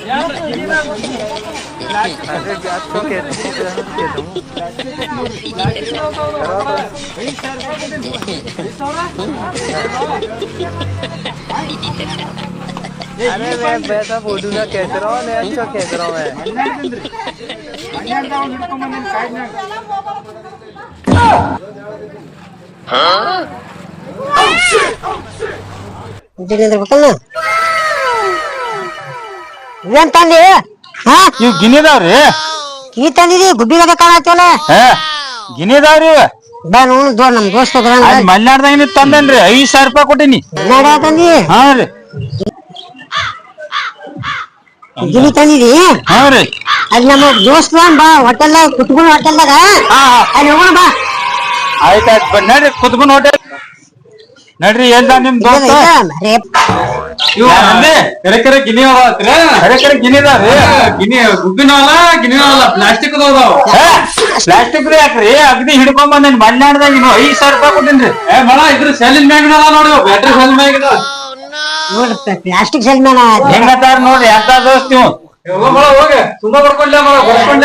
अरे बात तो कहते अरे मैं वैसा फोटो का खींच रहा हूँ, मैं अच्छा खींच रहा हूँ मैं। ಏನ್ ತಂದಿ? ಇವ್ ಗಿನಿದಾವ್ರಿ ಕೀ ತಂದಿದಿ ಗುಬ್ಬಿಗದ ಕಾಣತ್ತಲ್ಲ. ಗಿನಿದಾವ್ರಿ ಬಾ ನೋಡು ನಮ್ ದೋಸ್ತ ಅಲ್ಲಿ ಮಲ್ನಾಡ್ದಾಗ ತಂದೇನ್ರಿ 5,000 ರೂಪಾಯಿ ಕೊಟ್ಟಿನಿ. ತಂದಿ ಹಾ ರೀ ಗಿನಿ ತಂದಿದಿ? ಹಾ ರೀ ಅಲ್ಲಿ ನಮ್ಮ ದೋಸ್ತ ಬಾ ಹೋಟೆಲ್ದಾಗ ಕುತ್ಕೊಂಡು ಹೋಟೆಲ್ದಾಗ ಅಲ್ಲಿ ಹೋಗೋಣ ಬಾ. ಆಯ್ತಾಯ್ತು ನಡ್ರಿ ಕುತ್ಕೊಂಡ್ ಹೋಟೆಲ್ ನಡ್ರಿ ಎಲ್ದ ನಿಮ್ ದೋಸ್ತ ಕರೆ ಗಿನಿದಾವ್ರಿ ಗುಬ್ಬಿನವಲ್ಲ ಗಿನಿನವಲ್ಲ ಪ್ಲಾಸ್ಟಿಕ್ ಪ್ಲಾಸ್ಟಿಕ್ ಯಾಕ್ರಿ ಅಗ್ದಿ ಹಿಡ್ಕೊಂಡ್ ಬಂದೇನಿ ಮಲ್ನಾಡ್ದಾಗ 5,000 ರೂಪಾಯಿ ಕೊಟ್ಟಿನ್ರಿ. ಮಳ ಇದ್ರ ಸೆಲ್ಲಿನ ಮ್ಯಾಗ ನೋಡಿ ಬ್ಯಾಟ್ರಿ ಸೆಲ್ ಮ್ಯಾಗ ನೋಡ್ರಿ ಪ್ಲಾಸ್ಟಿಕ್ ಸೆಲ್ ಮ್ಯಾಲ ಹೆಂಗತ್ತಾರ ನೋಡ್ರಿ ಎಂತ ದೋಸ್ತ್ ನೀವು ಹೋಗ ತುಂಬಾ ಬರ್ಕೊಂಡ್ಲ ಬರ್ಕೊಂಡ್ಲ